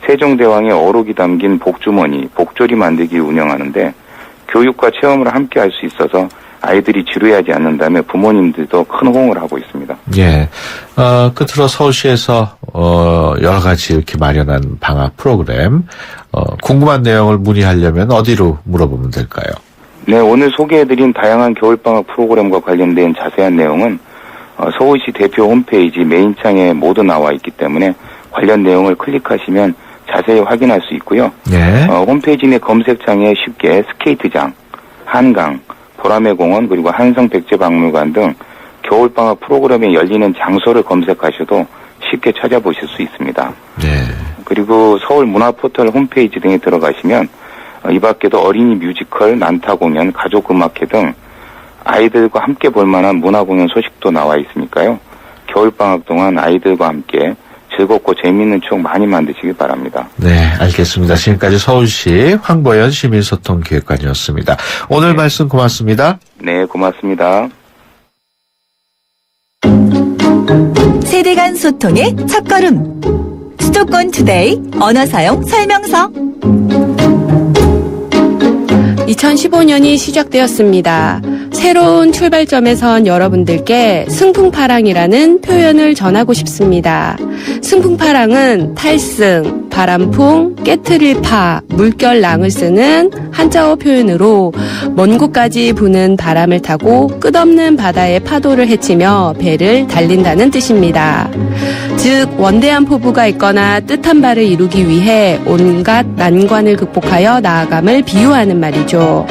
세종대왕의 어록이 담긴 복주머니, 복조리 만들기를 운영하는데 교육과 체험을 함께 할 수 있어서 아이들이 지루해하지 않는다며 부모님들도 큰 호응을 하고 있습니다.
예. 끝으로 서울시에서 여러 가지 이렇게 마련한 방학 프로그램 궁금한 내용을 문의하려면 어디로 물어보면 될까요?
네, 오늘 소개해드린 다양한 겨울방학 프로그램과 관련된 자세한 내용은 서울시 대표 홈페이지 메인창에 모두 나와 있기 때문에 관련 내용을 클릭하시면 자세히 확인할 수 있고요.
네.
홈페이지 내 검색창에 쉽게 스케이트장, 한강, 보라매공원 그리고 한성백제박물관 등 겨울방학 프로그램이 열리는 장소를 검색하셔도 쉽게 찾아보실 수 있습니다.
네.
그리고 서울문화포털 홈페이지 등에 들어가시면 이 밖에도 어린이 뮤지컬, 난타공연, 가족음악회 등 아이들과 함께 볼만한 문화공연 소식도 나와 있으니까요. 겨울방학 동안 아이들과 함께 즐겁고 재미있는 추억 많이 만드시길 바랍니다.
네, 알겠습니다. 지금까지 서울시 황보연 시민소통기획관이었습니다. 오늘 말씀 고맙습니다.
네, 고맙습니다.
세대 간 소통의 첫걸음. 수도권 투데이 언어사용 설명서.
2015년이 시작되었습니다. 새로운 출발점에선 여러분들께 승풍파랑이라는 표현을 전하고 싶습니다. 승풍파랑은 탈승, 바람풍, 깨트릴 파, 물결랑을 쓰는 한자어 표현으로 먼 곳까지 부는 바람을 타고 끝없는 바다의 파도를 헤치며 배를 달린다는 뜻입니다. 즉 원대한 포부가 있거나 뜻한 바를 이루기 위해 온갖 난관을 극복하여 나아감을 비유하는 말이죠.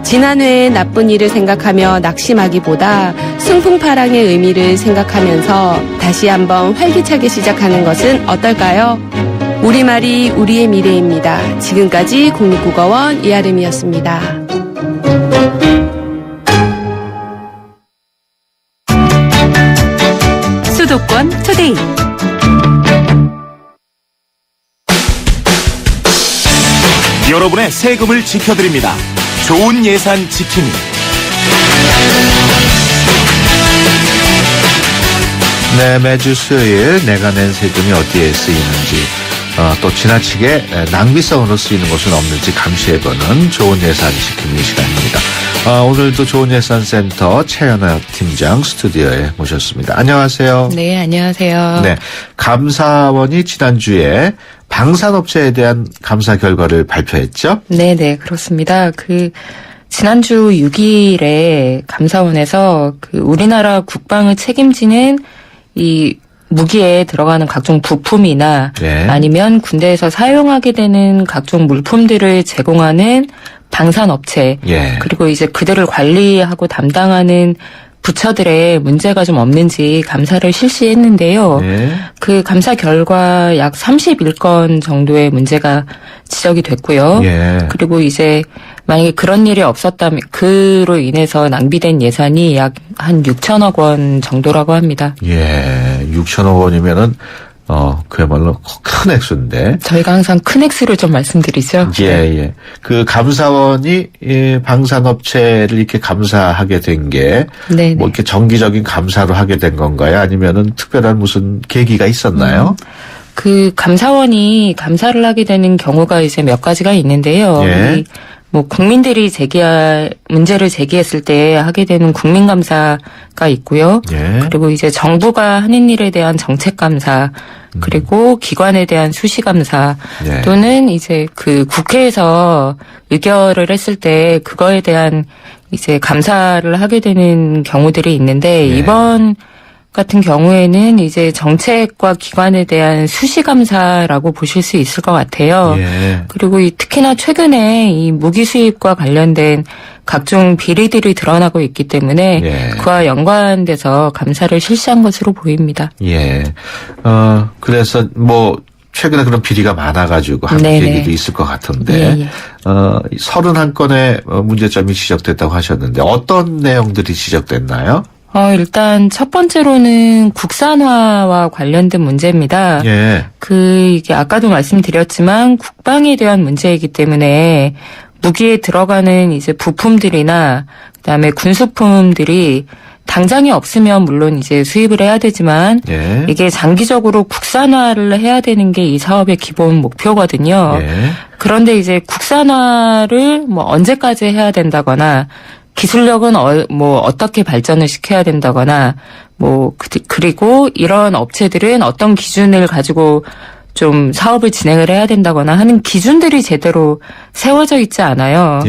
지난 해의 나쁜 일을 생각하며 낙심하기보다 승풍파랑의 의미를 생각하면서 다시 한번 활기차게 시작하는 것은 어떨까요? 우리말이 우리의 미래입니다. 지금까지 국립국어원 이아름이었습니다.
수도권 투데이.
여러분의 세금을 지켜드립니다. 좋은 예산 지킴이.
네, 매주 수요일 내가 낸 세금이 어디에 쓰이는지 또 지나치게 낭비성으로 쓰이는 것은 없는지 감시해보는 좋은 예산 지킴이 시간입니다. 오늘도 좋은예산센터 최연아 팀장 스튜디오에 모셨습니다. 안녕하세요.
네, 안녕하세요.
네, 감사원이 지난주에 방산업체에 대한 감사 결과를 발표했죠?
네, 그렇습니다. 지난주 6일에 감사원에서 우리나라 국방을 책임지는 이 무기에 들어가는 각종 부품이나 아니면 군대에서 사용하게 되는 각종 물품들을 제공하는 방산업체 그리고 이제 그들을 관리하고 담당하는 부처들의 문제가 좀 없는지 감사를 실시했는데요. 그 감사 결과 약 31건 정도의 문제가 지적이 됐고요. 그리고 이제 만약에 그런 일이 없었다면 그로 인해서 낭비된 예산이 약 한 6천억 원 정도라고 합니다.
6천억 원이면은 그야말로 큰 액수인데.
저희가 항상 큰 액수를 좀 말씀드리죠.
그 감사원이 방산업체를 이렇게 감사하게 된 게 뭐 이렇게 정기적인 감사로 하게 된 건가요? 아니면은 특별한 무슨 계기가 있었나요?
그 감사원이 감사를 하게 되는 경우가 이제 몇 가지가 있는데요. 뭐 국민들이 문제를 제기했을 때 하게 되는 국민감사가 있고요. 그리고 이제 정부가 하는 일에 대한 정책감사, 그리고 기관에 대한 수시감사, 또는 이제 국회에서 의결을 했을 때 그거에 대한 이제 감사를 하게 되는 경우들이 있는데 이번 같은 경우에는 이제 정책과 기관에 대한 수시감사라고 보실 수 있을 것 같아요. 그리고 특히나 최근에 이 무기 수입과 관련된 각종 비리들이 드러나고 있기 때문에 그와 연관돼서 감사를 실시한 것으로 보입니다.
그래서 최근에 그런 비리가 많아가지고 한 얘기도 있을 것 같은데 31건의 문제점이 지적됐다고 하셨는데 어떤 내용들이 지적됐나요?
일단 첫 번째로는 국산화와 관련된 문제입니다. 이게 아까도 말씀드렸지만 국방에 대한 문제이기 때문에 무기에 들어가는 이제 부품들이나 그다음에 군수품들이 당장이 없으면 물론 이제 수입을 해야 되지만 이게 장기적으로 국산화를 해야 되는 게 이 사업의 기본 목표거든요. 그런데 이제 국산화를 언제까지 해야 된다거나 기술력은 어떻게 발전을 시켜야 된다거나 그리고 이런 업체들은 어떤 기준을 가지고 좀 사업을 진행을 해야 된다거나 하는 기준들이 제대로 세워져 있지 않아요.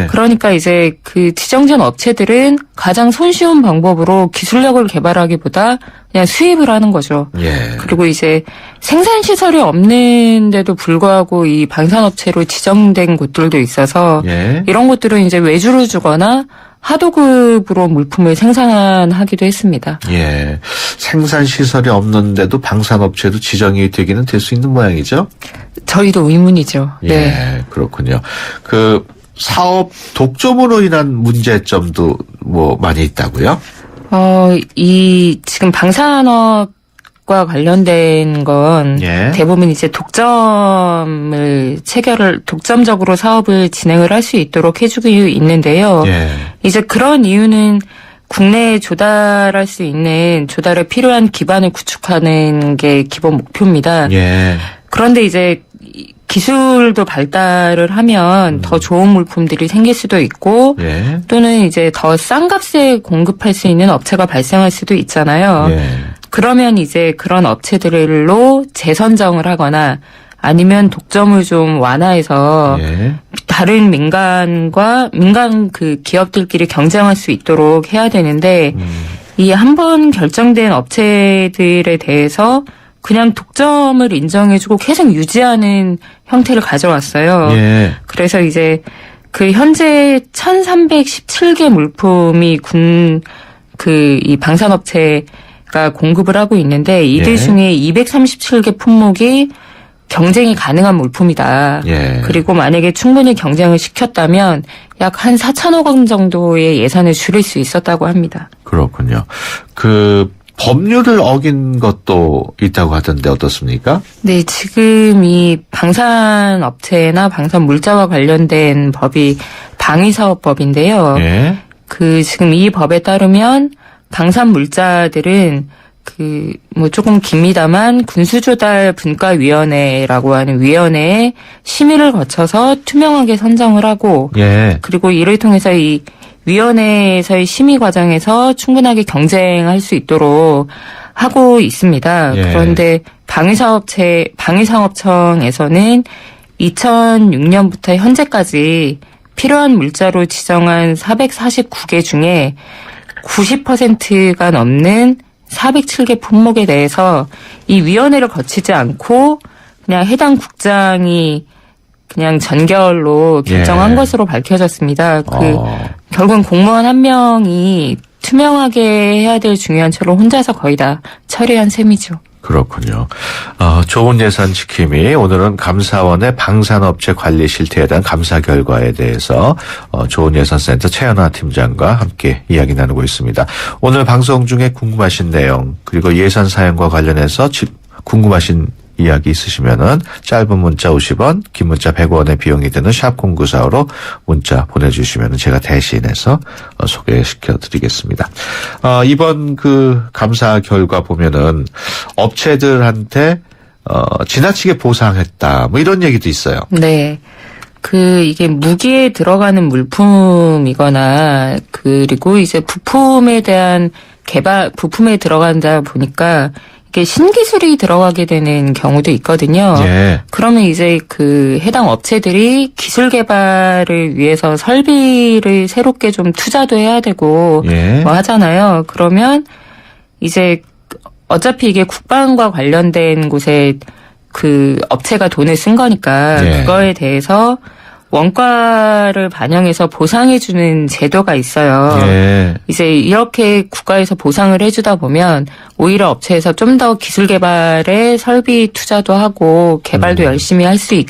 그러니까 이제 지정된 업체들은 가장 손쉬운 방법으로 기술력을 개발하기보다 그냥 수입을 하는 거죠. 그리고 이제 생산 시설이 없는데도 불구하고 이 방산업체로 지정된 곳들도 있어서 이런 곳들은 이제 외주를 주거나 하도급으로 물품을 생산하기도 했습니다.
생산 시설이 없는데도 방산업체도 지정이 되기는 될 수 있는 모양이죠?
저희도 의문이죠.
그렇군요. 사업 독점으로 인한 문제점도 많이 있다고요?
지금 방산업과 관련된 건 대부분 이제 독점적으로 사업을 진행을 할 수 있도록 해주고 있는데요. 이제 그런 이유는 국내에 조달할 수 있는 조달에 필요한 기반을 구축하는 게 기본 목표입니다. 그런데 이제 기술도 발달을 하면 더 좋은 물품들이 생길 수도 있고 또는 이제 더 싼 값에 공급할 수 있는 업체가 발생할 수도 있잖아요. 그러면 이제 그런 업체들로 재선정을 하거나 아니면 독점을 좀 완화해서 다른 민간 기업들끼리 경쟁할 수 있도록 해야 되는데 이 한 번 결정된 업체들에 대해서 그냥 독점을 인정해주고 계속 유지하는 형태를 가져왔어요. 그래서 이제 현재 1317개 물품이 이 방산업체가 공급을 하고 있는데 이들 중에 237개 품목이 경쟁이 가능한 물품이다. 그리고 만약에 충분히 경쟁을 시켰다면 약 한 4천억 원 정도의 예산을 줄일 수 있었다고 합니다.
그렇군요. 법률을 어긴 것도 있다고 하던데 어떻습니까?
네, 지금 이 방산업체나 방산물자와 관련된 법이 방위사업법인데요. 지금 이 법에 따르면 방산물자들은 조금 깁니다만 군수조달분과위원회라고 하는 위원회에 심의를 거쳐서 투명하게 선정을 하고 그리고 이를 통해서 이 위원회에서의 심의 과정에서 충분하게 경쟁할 수 있도록 하고 있습니다.
예.
그런데 방위상업청에서는 2006년부터 현재까지 필요한 물자로 지정한 449개 중에 90%가 넘는 407개 품목에 대해서 이 위원회를 거치지 않고 그냥 해당 국장이 그냥 전결로 결정한 것으로 밝혀졌습니다. 결국은 공무원 한 명이 투명하게 해야 될 중요한 처를 혼자서 거의 다 처리한 셈이죠.
그렇군요. 좋은 예산 지킴이 오늘은 감사원의 방산업체 관리 실태에 대한 감사 결과에 대해서 좋은 예산센터 최연아 팀장과 함께 이야기 나누고 있습니다. 오늘 방송 중에 궁금하신 내용 그리고 예산 사연과 관련해서 궁금하신 이야기 있으시면은 짧은 문자 50원, 긴 문자 100원의 비용이 드는 샵0945로 문자 보내주시면은 제가 대신해서 소개시켜 드리겠습니다. 이번 그 감사 결과 보면은 업체들한테 지나치게 보상했다 뭐 이런 얘기도 있어요.
네. 이게 무기에 들어가는 물품이거나 그리고 이제 부품에 대한 부품에 들어간다 보니까 이게 신기술이 들어가게 되는 경우도 있거든요.
예.
그러면 이제 해당 업체들이 기술 개발을 위해서 설비를 새롭게 좀 투자도 해야 되고 뭐 하잖아요. 그러면 이제 어차피 이게 국방과 관련된 곳에 업체가 돈을 쓴 거니까 그거에 대해서 원가를 반영해서 보상해주는 제도가 있어요. 이제 이렇게 국가에서 보상을 해주다 보면 오히려 업체에서 좀 더 기술 개발에 설비 투자도 하고 개발도 열심히 할 수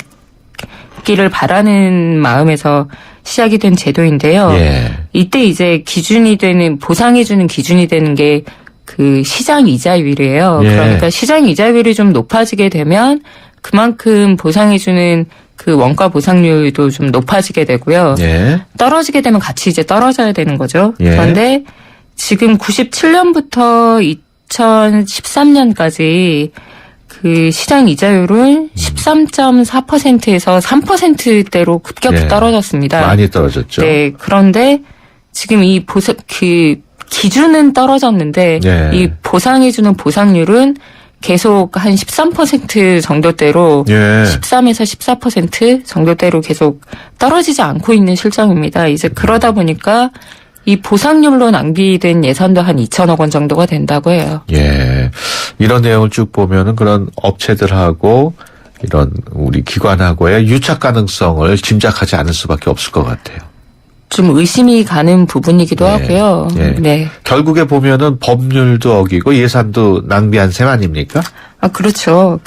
있기를 바라는 마음에서 시작이 된 제도인데요. 이때 이제 보상해주는 기준이 되는 게 시장 이자율이에요. 그러니까 시장 이자율이 좀 높아지게 되면 그만큼 보상해주는 원가 보상률도 좀 높아지게 되고요. 떨어지게 되면 같이 이제 떨어져야 되는 거죠. 그런데 지금 97년부터 2013년까지 시장 이자율은 13.4%에서 3%대로 급격히 떨어졌습니다.
많이 떨어졌죠.
네. 그런데 지금 이 기준은 떨어졌는데 이 보상해주는 보상률은 계속 한 13% 정도대로 13에서 14% 정도대로 계속 떨어지지 않고 있는 실정입니다. 이제 그러다 보니까 이 보상률로 낭비된 예산도 한 2천억 원 정도가 된다고 해요.
이런 내용을 쭉 보면은 그런 업체들하고 이런 우리 기관하고의 유착 가능성을 짐작하지 않을 수밖에 없을 것 같아요.
좀 의심이 가는 부분이기도 하고요. 네.
결국에 보면은 법률도 어기고 예산도 낭비한 셈 아닙니까?
그렇죠.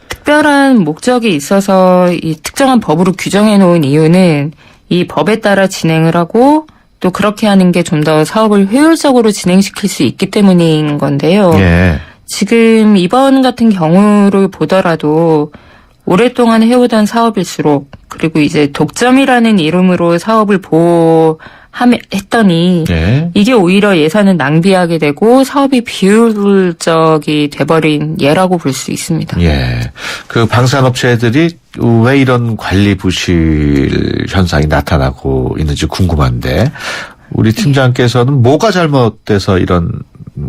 특별한 목적이 있어서 이 특정한 법으로 규정해 놓은 이유는 이 법에 따라 진행을 하고 또 그렇게 하는 게 좀 더 사업을 효율적으로 진행시킬 수 있기 때문인 건데요. 지금 이번 같은 경우를 보더라도 오랫동안 해오던 사업일수록 그리고 이제 독점이라는 이름으로 사업을 했더니 이게 오히려 예산을 낭비하게 되고 사업이 비효율적이 돼버린 예라고 볼 수 있습니다.
방산업체들이 왜 이런 관리 부실 현상이 나타나고 있는지 궁금한데 우리 팀장께서는 뭐가 잘못돼서 이런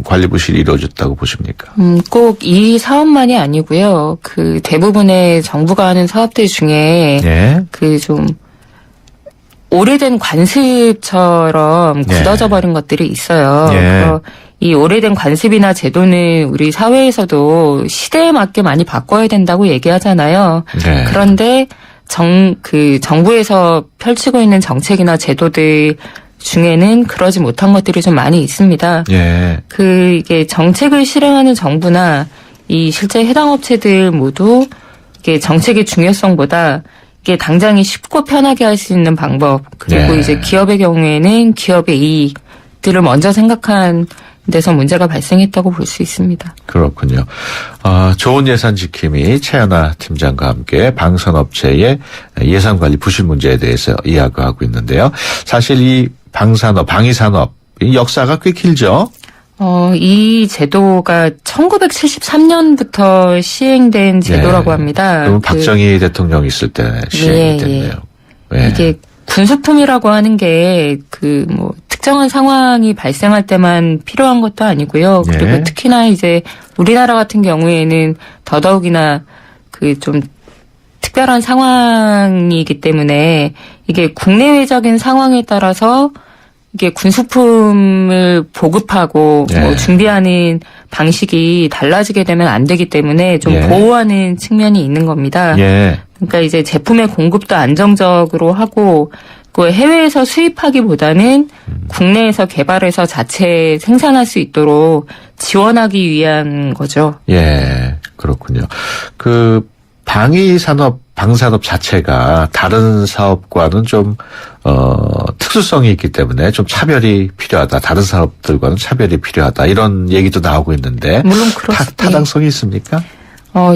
관리 부실이 이루어졌다고 보십니까?
꼭 이 사업만이 아니고요. 대부분의 정부가 하는 사업들 중에 좀 오래된 관습처럼 굳어져 버린 것들이 있어요. 그래서 이 오래된 관습이나 제도는 우리 사회에서도 시대에 맞게 많이 바꿔야 된다고 얘기하잖아요. 그런데 정부에서 펼치고 있는 정책이나 제도들 중에는 그러지 못한 것들이 좀 많이 있습니다. 이게 정책을 실행하는 정부나 이 실제 해당 업체들 모두 이게 정책의 중요성보다 이게 당장이 쉽고 편하게 할 수 있는 방법 그리고 이제 기업의 경우에는 기업의 이익들을 먼저 생각한 데서 문제가 발생했다고 볼 수 있습니다.
그렇군요. 좋은 예산 지킴이 최연아 팀장과 함께 방산업체의 예산관리 부실 문제에 대해서 이야기하고 있는데요. 사실 이 방위산업 이 역사가 꽤 길죠?
이 제도가 1973년부터 시행된 제도라고 합니다.
그럼 박정희 대통령 있을 때 시행이 됐네요.
이게 군수품이라고 하는 게 뭐 특정한 상황이 발생할 때만 필요한 것도 아니고요. 그리고
예.
특히나 이제 우리나라 같은 경우에는 더더욱이나 좀 특별한 상황이기 때문에 이게 국내외적인 상황에 따라서 이게 군수품을 보급하고
예.
뭐 준비하는 방식이 달라지게 되면 안 되기 때문에 좀
예.
보호하는 측면이 있는 겁니다.
예.
그러니까 이제 제품의 공급도 안정적으로 하고 그 해외에서 수입하기보다는 국내에서 개발해서 자체 생산할 수 있도록 지원하기 위한 거죠.
예, 그렇군요. 방산업 자체가 다른 사업과는 좀, 특수성이 있기 때문에 좀 차별이 필요하다. 다른 사업들과는 차별이 필요하다. 이런 얘기도 나오고 있는데.
물론 그렇습니다.
타당성이 있습니까?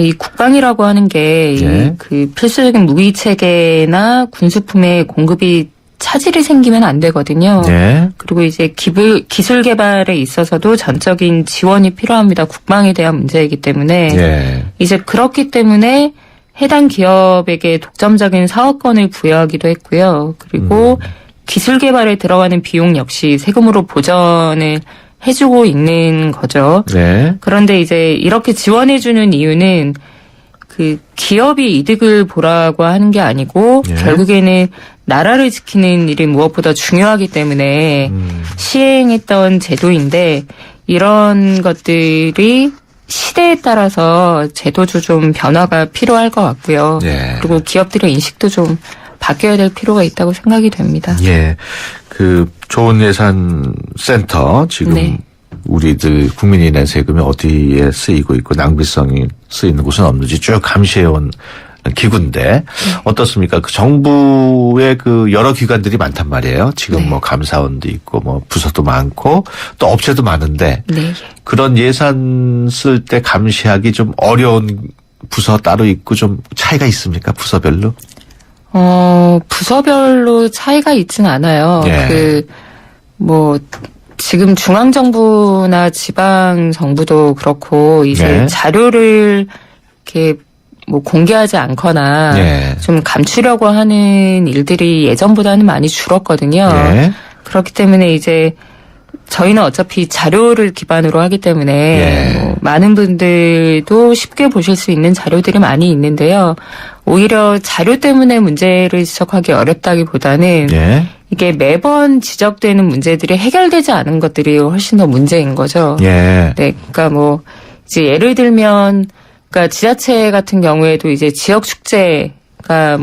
이 국방이라고 하는 게,
예.
필수적인 무기 체계나 군수품의 공급이 차질이 생기면 안 되거든요.
예.
그리고 이제 기술 개발에 있어서도 전적인 지원이 필요합니다. 국방에 대한 문제이기 때문에.
예.
이제 그렇기 때문에 해당 기업에게 독점적인 사업권을 부여하기도 했고요. 그리고 기술 개발에 들어가는 비용 역시 세금으로 보전을 해주고 있는 거죠.
네.
그런데 이제 이렇게 지원해주는 이유는 기업이 이득을 보라고 하는 게 아니고
예.
결국에는 나라를 지키는 일이 무엇보다 중요하기 때문에 시행했던 제도인데 이런 것들이 시대에 따라서 제도도 좀 변화가 필요할 것 같고요.
예.
그리고 기업들의 인식도 좀 바뀌어야 될 필요가 있다고 생각이 됩니다.
예. 좋은 예산 센터 지금
네.
우리들 국민이 낸 세금이 어디에 쓰이고 있고 낭비성이 쓰이는 곳은 없는지 쭉 감시해온 기구인데 어떻습니까? 정부의 여러 기관들이 많단 말이에요. 지금
네.
뭐 감사원도 있고 뭐 부서도 많고 또 업체도 많은데
네.
그런 예산 쓸 때 감시하기 좀 어려운 부서 따로 있고 좀 차이가 있습니까? 부서별로?
부서별로 차이가 있진 않아요.
예.
지금 중앙정부나 지방정부도 그렇고, 이제
네.
자료를 이렇게 공개하지 않거나
예.
좀 감추려고 하는 일들이 예전보다는 많이 줄었거든요.
예.
그렇기 때문에 이제 저희는 어차피 자료를 기반으로 하기 때문에
예.
많은 분들도 쉽게 보실 수 있는 자료들이 많이 있는데요. 오히려 자료 때문에 문제를 지적하기 어렵다기보다는
예.
이게 매번 지적되는 문제들이 해결되지 않은 것들이 훨씬 더 문제인 거죠.
예.
네, 그러니까 이제 예를 들면, 그러니까 지자체 같은 경우에도 이제 지역 축제가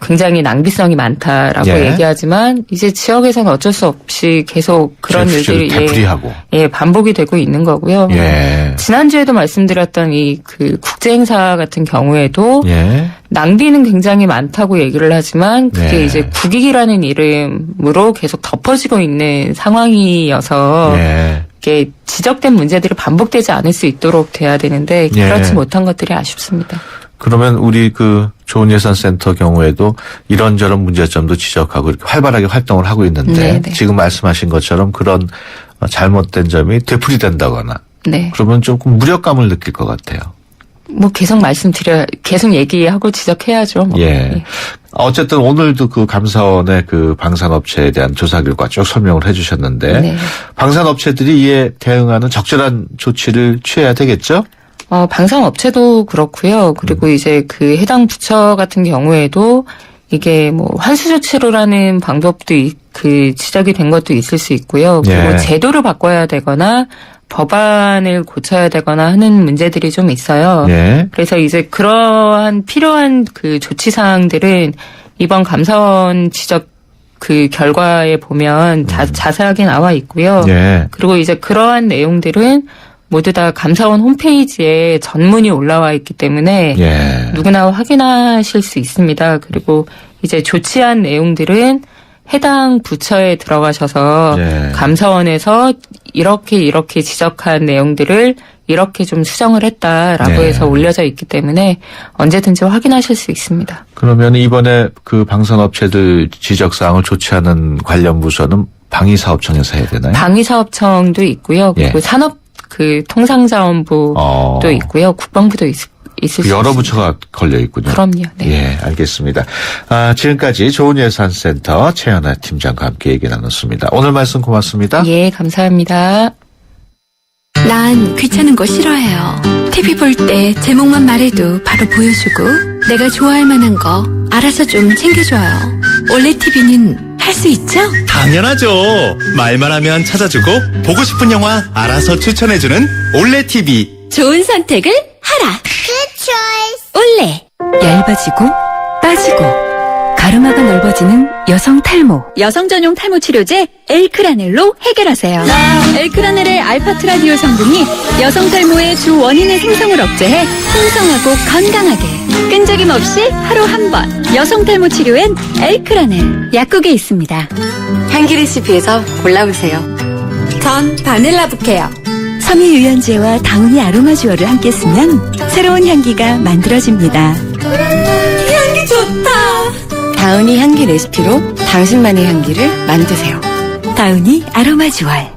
굉장히 낭비성이 많다라고
예.
얘기하지만 이제 지역에서는 어쩔 수 없이 계속 그런 일들이
되풀이하고.
반복이 되고 있는 거고요.
예.
지난주에도 말씀드렸던 국제 행사 같은 경우에도
예.
낭비는 굉장히 많다고 얘기를 하지만 그게
예.
이제 국익이라는 이름으로 계속 덮어지고 있는 상황이어서
예.
이게 지적된 문제들이 반복되지 않을 수 있도록 돼야 되는데
예.
그렇지 못한 것들이 아쉽습니다.
그러면 우리 좋은 예산 센터 경우에도 이런저런 문제점도 지적하고 이렇게 활발하게 활동을 하고 있는데
네네.
지금 말씀하신 것처럼 그런 잘못된 점이 되풀이된다거나
네.
그러면 조금 무력감을 느낄 것 같아요.
계속 얘기하고 지적해야죠.
예. 어쨌든 오늘도 감사원의 방산업체에 대한 조사 결과 쭉 설명을 해 주셨는데
네.
방산업체들이 이에 대응하는 적절한 조치를 취해야 되겠죠?
방산업체도 그렇고요. 그리고 이제 해당 부처 같은 경우에도 이게 환수 조치로 하는 방법도 지적이 된 것도 있을 수 있고요. 그리고
예.
제도를 바꿔야 되거나 법안을 고쳐야 되거나 하는 문제들이 좀 있어요.
예.
그래서 이제 그러한 필요한 조치 사항들은 이번 감사원 지적 결과에 보면 자세하게 나와 있고요.
예.
그리고 이제 그러한 내용들은 모두 다 감사원 홈페이지에 전문이 올라와 있기 때문에
예.
누구나 확인하실 수 있습니다. 그리고 이제 조치한 내용들은 해당 부처에 들어가셔서
예.
감사원에서 이렇게 지적한 내용들을 이렇게 좀 수정을 했다라고
예.
해서 올려져 있기 때문에 언제든지 확인하실 수 있습니다.
그러면 이번에 방산업체들 지적사항을 조치하는 관련 부서는 방위사업청에서 해야 되나요?
방위사업청도 있고요. 그리고
예.
산업 통상자원부도 있고요. 국방부도 있을 수
여러
있습니다.
부처가 걸려 있군요.
그럼요. 네.
예, 알겠습니다. 지금까지 좋은예산센터 최연아 팀장과 함께 얘기 나눴습니다. 오늘 말씀 고맙습니다.
예, 감사합니다.
난 귀찮은 거 싫어해요. TV 볼 때 제목만 말해도 바로 보여주고 내가 좋아할 만한 거 알아서 좀 챙겨줘요. 올레 TV는 할 수 있죠?
당연하죠. 말만 하면 찾아주고 보고 싶은 영화 알아서 추천해주는 올레 TV.
좋은 선택을 하라. 올레. 얇아지고 빠지고 가르마가 넓어지는 여성 탈모. 여성 전용 탈모 치료제 엘크라넬로 해결하세요. 엘크라넬의 알파트라디올 성분이 여성 탈모의 주 원인의 생성을 억제해 풍성하고 건강하게 끈적임 없이 하루 한 번. 여성 탈모 치료엔 엘크라넬 약국에 있습니다.
향기 레시피에서 골라보세요.
전 바닐라 부케요. 섬유 유연제와 다우니 아로마 듀얼을 함께 쓰면 새로운 향기가 만들어집니다. 향기 좋다.
다은이 향기 레시피로 당신만의 향기를 만드세요.
다우니 아로마 듀얼.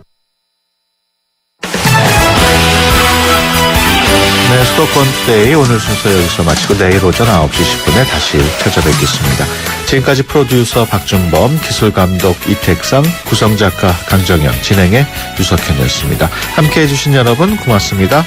네, 수도권 투데이 오늘 순서 여기서 마치고 내일 오전 9시 10분에 다시 찾아뵙겠습니다. 지금까지 프로듀서 박준범, 기술감독 이택상, 구성작가 강정현, 진행의 유석현이었습니다. 함께해 주신 여러분 고맙습니다.